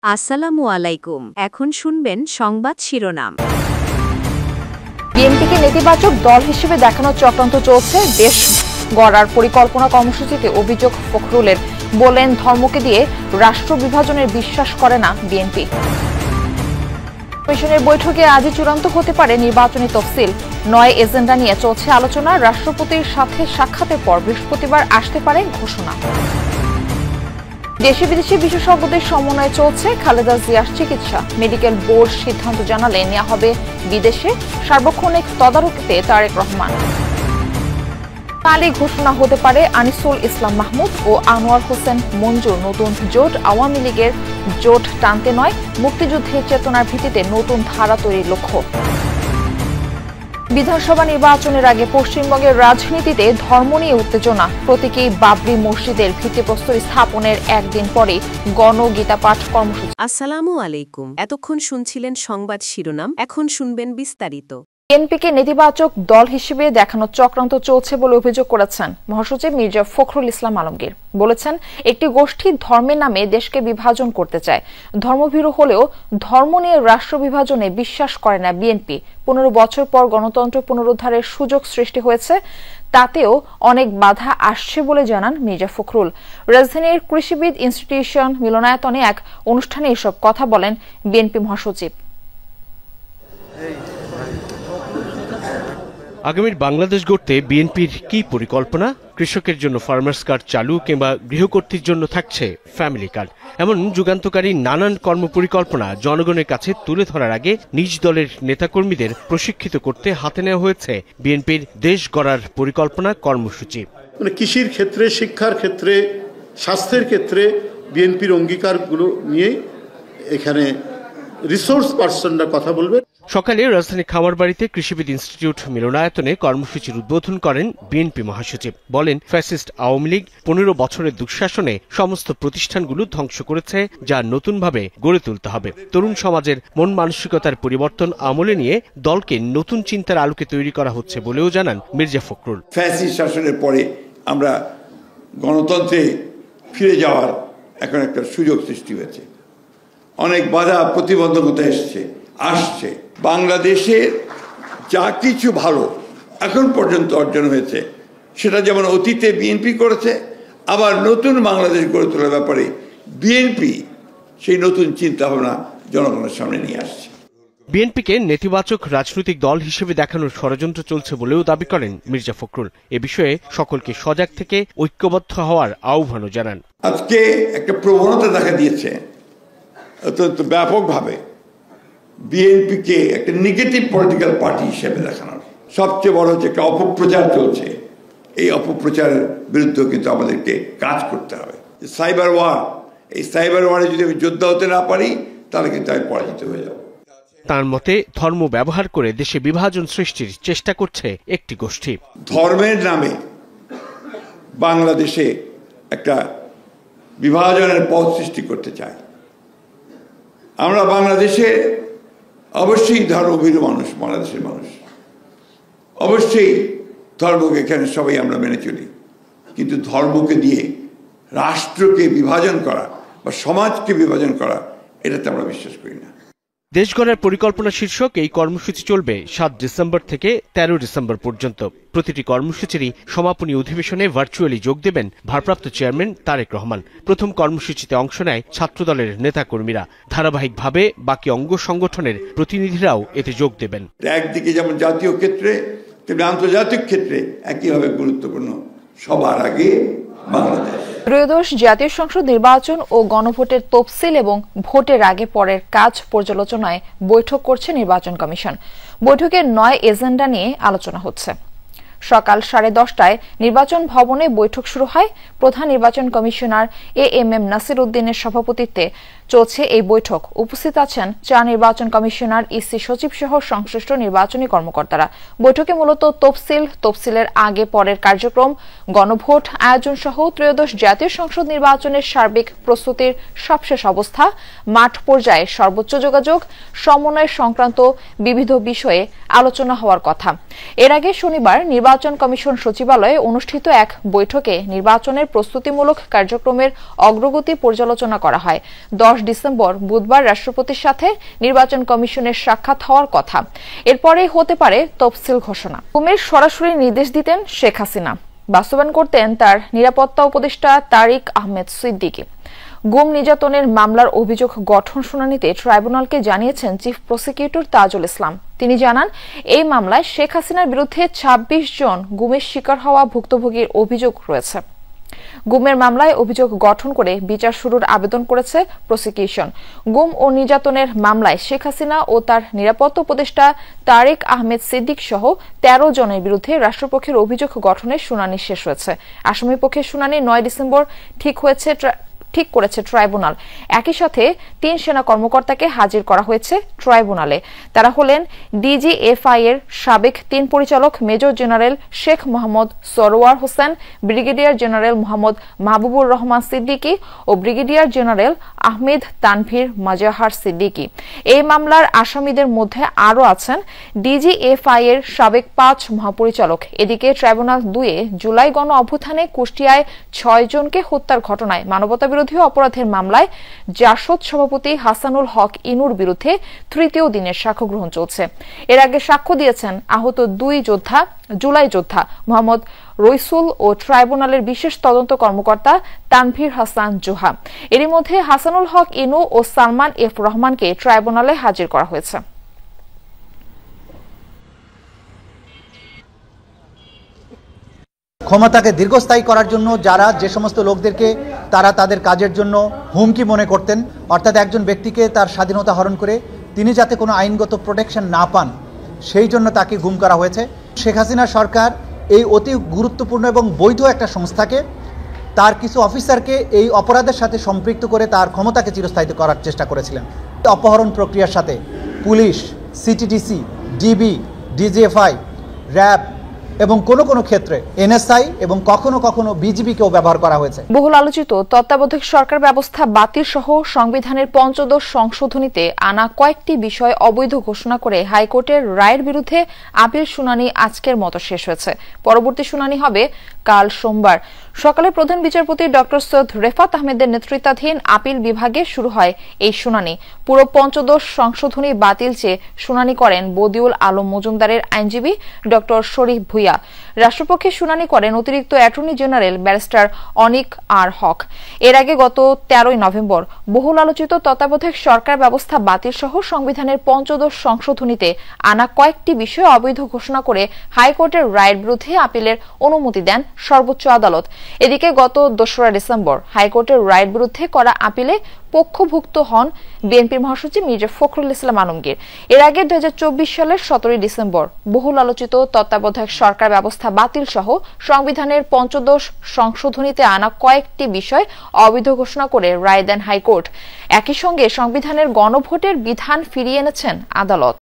আসসালামু আলাইকুম। এখন শুনবেন সংবাদ শিরোনাম। বিএনপিকে নেতিবাচক দল হিসেবে দেখানোর চক্রান্ত চলছে। দেশ গড়ার পরিকল্পনা কর্মসূচিতে অভিযোগ ফখরুলের, বলেন ধর্মকে দিয়ে রাষ্ট্র বিভাজনের বিশ্বাস করে না বিএনপি। কমিশনের বৈঠকে আজই চূড়ান্ত হতে পারে নির্বাচনী তফসিল। 9 এজেন্ডা নিয়ে চলছে আলোচনা। রাষ্ট্রপতির সাথে সাক্ষাতের পর বৃহস্পতিবার আসতে পারে ঘোষণা। দেশে বিদেশি বিশেষজ্ঞদের সমন্বয়ে চলছে খালেদা জিয়ার চিকিৎসা। মেডিকেল বোর্ড সিদ্ধান্ত জানালে নেওয়া হবে বিদেশে সার্বক্ষণিক তদারকিতে তারেক রহমান। কালই ঘোষণা হতে পারে আনিসুল ইসলাম মাহমুদ ও আনোয়ার হোসেন মঞ্জুর নতুন জোট। আওয়ামী লীগের জোট টানতে নয়, মুক্তিযুদ্ধের চেতনার ভিত্তিতে নতুন ধারা তৈরির লক্ষ্য। বিধানসভা নির্বাচনের আগে পশ্চিমবঙ্গের রাজনীতিতে ধর্ম নিয়ে উত্তেজনা। প্রতীকী বাবরি মসজিদের ভিত্তিপ্রস্তর স্থাপনের একদিন পরে গণগীতা পাঠ কর্মসূচি। আসসালামু আলাইকুম। এতক্ষণ শুনছিলেন সংবাদ শিরোনাম, এখন শুনবেন বিস্তারিত। বিএনপিকে নেতিবাচক দল হিসেবে দেখানোর চক্রান্ত চলছে বলে অভিযোগ করেছেন মহাসচিব মির্জা ফখরুল ইসলাম আলমগীর। বলেছেন, একটি গোষ্ঠী ধর্মের নামে দেশকে বিভাজন করতে চায়। ধর্মভীরু হলেও ধর্ম নিয়ে রাষ্ট্র বিভাজনে বিশ্বাস করে না বিএনপি। 15 বছর পর গণতন্ত্র পুনরুদ্ধারের সুযোগ সৃষ্টি হয়েছে, তাতেও অনেক বাধা আসছে বলে জানান মির্জা ফখরুল। রাজধানীর কৃষিবিদ ইনস্টিটিউশন মিলনায়তনে এক অনুষ্ঠানে এসব কথা বলেন বিএনপি মহাসচিব। আগামীর বাংলাদেশ গড়তে বিএনপির কি পরিকল্পনা? কৃষকের জন্য ফার্মার্স কার্ড চালু কিংবা গৃহকর্ত্রীর জন্য থাকছে ফ্যামিলি কার্ড, এমন যুগান্তকারী নানান কর্মপরিকল্পনা জনগণের কাছে তুলে ধরার আগে নিজ দলের নেতাকর্মীদের প্রশিক্ষিত করতে হাতে নেওয়া হয়েছে বিএনপির দেশ গড়ার পরিকল্পনা কর্মসূচি। কৃষির ক্ষেত্রে, শিক্ষার ক্ষেত্রে, স্বাস্থ্যের ক্ষেত্রে বিএনপির অঙ্গীকারগুলো নিয়ে এখানে রিসোর্স পার্সনরা কথা বলবেন। সকালে রাজধানী খামারবাড়িতে কৃষিবিদ ইনস্টিটিউট মিলনায়তনে কর্মসূচির উদ্বোধন করেন বিএনপি মহাসচিব। বলেন, ফ্যাসিস্ট আওয়ামী লীগ 15 বছরের দুঃশাসনে সমস্ত প্রতিষ্ঠানগুলো ধ্বংস করেছে, যা নতুনভাবে গড়ে তুলতে হবে। তরুণ সমাজের মন মানসিকতার পরিবর্তন আমলে নিয়ে দলকে নতুন চিন্তার আলোকে তৈরি করা হচ্ছে বলেও জানান মির্জা ফখরুল। ফ্যাসিস্ট শাসনের পরে আমরা গণতন্ত্রে ফিরে যাওয়ার এখন একটা সুযোগ সৃষ্টি হয়েছে। অনেক বাধা প্রতিবন্ধকতা আসছে। বাংলাদেশের যা কিছু ভালো এখন পর্যন্ত অর্জন হয়েছে, সেটা যেমন অতীতে বিএনপি করেছে, আবার নতুন বাংলাদেশ গড়ে তোলার ব্যাপারে বিএনপি সেই নতুন চিন্তা ভাবনা জনগণের সামনে নিয়ে আসছে। বিএনপিকে নেতিবাচক রাজনৈতিক দল হিসেবে দেখানোর ষড়যন্ত্র চলছে বলেও দাবি করেন মির্জা ফখরুল। এ বিষয়ে সকলকে সজাগ থেকে ঐক্যবদ্ধ হওয়ার আহ্বানও জানান। আজকে একটা প্রবণতা দেখা দিয়েছে অত্যন্ত ব্যাপকভাবে বিএনপিকে একটা নেগেটিভ পলিটিক্যাল পার্টি হিসেবে দেখানোর। সবচেয়ে বড় হচ্ছে একটা অপপ্রচার চলছে। এই অপপ্রচারের বিরুদ্ধে কিন্তু আমাদেরকে কাজ করতে হবে। সাইবার ওয়ার, এই সাইবার ওয়ারে যদি আমি যোদ্ধা হতে না পারি, তাহলে কিন্তু আমি পরাজিত হয়ে যাব। তার মতে, ধর্ম ব্যবহার করে দেশে বিভাজন সৃষ্টির চেষ্টা করছে একটি গোষ্ঠী। ধর্মের নামে বাংলাদেশে একটা বিভাজনের পথ সৃষ্টি করতে চায়। আমরা বাংলাদেশে অবশ্যই ধর্মভীরু মানুষ, বাংলাদেশের মানুষ অবশ্যই ধর্মকে এখানে সবাই আমরা মেনে চলি, কিন্তু ধর্মকে দিয়ে রাষ্ট্রকে বিভাজন করা বা সমাজকে বিভাজন করা, এটাতে আমরা বিশ্বাস করি না। দেশ গড়ার পরিকল্পনা শীর্ষক এই কর্মসূচি চলবে 7 ডিসেম্বর থেকে 13 ডিসেম্বর পর্যন্ত। প্রতিটি কর্মসূচিরই সমাপনী অধিবেশনে ভার্চুয়ালি যোগ দেবেন ভারপ্রাপ্ত চেয়ারম্যান তারেক রহমান। প্রথম কর্মসূচিতে অংশ নেয় ছাত্রদলের নেতাকর্মীরা। ধারাবাহিকভাবে বাকি অঙ্গ সংগঠনের প্রতিনিধিরাও এতে যোগ দেবেন। একদিকে যেমন জাতীয় ক্ষেত্রে, তেমনি আন্তর্জাতিক ক্ষেত্রে একইভাবে গুরুত্বপূর্ণ সবার আগে বাংলাদেশ। ত্রয়োদশ জাতীয় সংসদ নির্বাচন ও গণভোটের তফসিল এবং ভোটের আগে পরের কাজ পর্যালোচনায় বৈঠক করছে নির্বাচন কমিশন। বৈঠকে 9 এজেন্ডা নিয়ে আলোচনা হচ্ছে। সকাল 10:30টায় নির্বাচন ভবনে বৈঠক শুরু হয়। প্রধান নির্বাচন কমিশনার AMM নাসির উদ্দিনের সভাপতিত্বে চলছে এই বৈঠক। উপস্থিত আছেন 4 নির্বাচন কমিশনার, ইসি সচিব সহ সংশ্লিষ্ট নির্বাচনী কর্মকর্তারা। বৈঠকে মূলত তফসিলের আগে পরের কার্যক্রম, গণভোট আয়োজন সহ ত্রয়োদশ জাতীয় সংসদ নির্বাচনের সার্বিক প্রস্তুতির সবশেষ অবস্থা, মাঠ পর্যায়ে সর্বোচ্চ যোগাযোগ, সমন্বয় সংক্রান্ত বিবিধ বিষয়ে আলোচনা হওয়ার কথা। এর আগে শনিবার নির্বাচন নির্বাচন কমিশন সচিবালয়ে অনুষ্ঠিত এক বৈঠকে নির্বাচনের প্রস্তুতিমূলক কার্যক্রমের অগ্রগতি পর্যালোচনা করা হয়। 10 ডিসেম্বর বুধবার রাষ্ট্রপতির সাথে নির্বাচন কমিশনের সাক্ষাৎ হওয়ার কথা। এরপরেই হতে পারে তফসিল ঘোষণা। গুমের সরাসরি নির্দেশ দিতেন শেখ হাসিনা, বাস্তবায়ন করতেন তার নিরাপত্তা উপদেষ্টা তারিক আহমেদ সিদ্দিকী। গুম নির্যাতনের মামলার অভিযোগ গঠন শুনানিতে ট্রাইব্যুনালকে জানিয়েছেন চিফ প্রসিকিউটর তাজুল ইসলাম। তিনি জানান, এই মামলায় শেখ হাসিনার বিরুদ্ধে 26 জন গুমের শিকার হওয়া ভুক্তভোগীর অভিযোগ রয়েছে। গুমের মামলায় অভিযোগ গঠন করে বিচার শুরুর আবেদন করেছে প্রসিকিউশন। গুম ও নির্যাতনের মামলায় শেখ হাসিনা ও তার নিরাপত্তা উপদেষ্টা তারিক আহমেদ সিদ্দিক সহ 13 জনের বিরুদ্ধে রাষ্ট্রপক্ষের অভিযোগ গঠনের শুনানি শেষ হয়েছে। আসামিপক্ষের শুনানি 9 ডিসেম্বর ঠিক করেছে ট্রাইব্যুনাল। একই সাথে 3 সেনা কর্মকর্তাকে হাজির করা হয়েছে ট্রাইব্যুনালে। তারা হলেন ডিজিএফআই এর সাবেক 3 পরিচালক major general Sheikh Mohammad Sarwar Hossain, brigadier general Mohammad Mahbubur Rahman Siddiqui ও ব্রিগেডিয়ার জেনারেল আহমেদ তানভীর মাজাহার সিদ্দিকী। এই মামলার আসামিদের মধ্যে আরও আছেন ডিজিএফআই এর সাবেক 5 মহাপরিচালক। এদিকে ট্রাইব্যুনাল 2 জুলাই গণ অভ্যুত্থানে কুষ্টিয়ায় 6 জনকে হত্যার ঘটনায় মানবতাবিরোধী অপরাধের মামলায় জাসদ সভাপতি হাসানুল হক ইনুর বিরুদ্ধে 3য় দিনের সাক্ষ্য গ্রহণ চলছে। এর আগে সাক্ষ্য দিয়েছেন আহত 2 জুলাই যোদ্ধা মোহাম্মদ রইসুল ও ট্রাইব্যুনালের বিশেষ তদন্ত কর্মকর্তা তানভীর হাসান জোহা। এরই মধ্যে হাসানুল হক ইনু ও সালমান এফ রহমানকে ট্রাইব্যুনালে হাজির করা হয়েছে। ক্ষমতাকে দীর্ঘস্থায়ী করার জন্য যারা যে সমস্ত লোকদেরকে তারা তাদের কাজের জন্য হুমকি মনে করতেন, অর্থাৎ একজন ব্যক্তিকে তার স্বাধীনতা হরণ করে তিনি যাতে কোনো আইনগত প্রোটেকশন না পান সেই জন্য তাকে গুম করা হয়েছে। শেখ হাসিনা সরকার এই অতি গুরুত্বপূর্ণ এবং বৈধ একটা সংস্থাকে, তার কিছু অফিসারকে এই অপরাধের সাথে সম্পৃক্ত করে তার ক্ষমতাকে চিরস্থায়িত করার চেষ্টা করেছিলেন। অপহরণ প্রক্রিয়ার সাথে police, CTDC, DB, DGFI, RAB এবং কোনো ক্ষেত্রে এনএসআই এবং কখনো বিজিবিকেও ব্যবহার করা হয়েছে। বহুল আলোচিত তত্ত্বাবধায়ক সরকার ব্যবস্থা বাতিল সহ সংবিধানের 15 সংশোধনীতে আনা কয়েকটি বিষয় অবৈধ ঘোষণা করে হাইকোর্টের রায়ের বিরুদ্ধে আপিল শুনানি আজকের মতো শেষ হয়েছে। পরবর্তী শুনানি হবে কাল সোমবার সকালে। প্রধান বিচারপতি ডক্টর সৈয়দ রেফাত আহমেদের নেতৃত্বাধীন আপিল বিভাগে শুরু হয় এই শুনানি। পুরো 15 সংশোধনী বাতিল চেয়ে শুনানি করেন বদিউল আলম মজুমদারের আইনজীবী ডক্টর শরীফ ভুইয়া। রাষ্ট্রপক্ষে শুনানি করেন অতিরিক্ত অ্যাটর্নি জেনারেল ব্যারিস্টার অনিক আর হক। এর আগে গত 13 নভেম্বর বহুল আলোচিত তত্ত্বাবধায়ক সরকার ব্যবস্থা বাতিল সহ সংবিধানের 15 সংশোধনীতে আনা কয়েকটি বিষয় অবৈধ ঘোষণা করে হাইকোর্টের রায়ের বিরুদ্ধে আপিলের অনুমতি দেন সর্বোচ্চ আদালত। এদিকে গত 2রা ডিসেম্বর হাইকোর্টের রায়ের বিরুদ্ধে করা আপিলে পক্ষভুক্ত হন বিএনপির মহাসচিব মির্জা ফখরুল ইসলাম আলমগীর। এর আগে 2024 সালের 17 ডিসেম্বর বহুল আলোচিত তত্ত্বাবধায়ক সরকার ব্যবস্থা বাতিল সহ সংবিধানের 15 সংশোধনীতে আনা কয়েকটি বিষয় অবৈধ ঘোষণা করে রায় দেন হাইকোর্ট। একই সঙ্গে সংবিধানের গণভোটের বিধান ফিরিয়ে এনেছেন আদালত।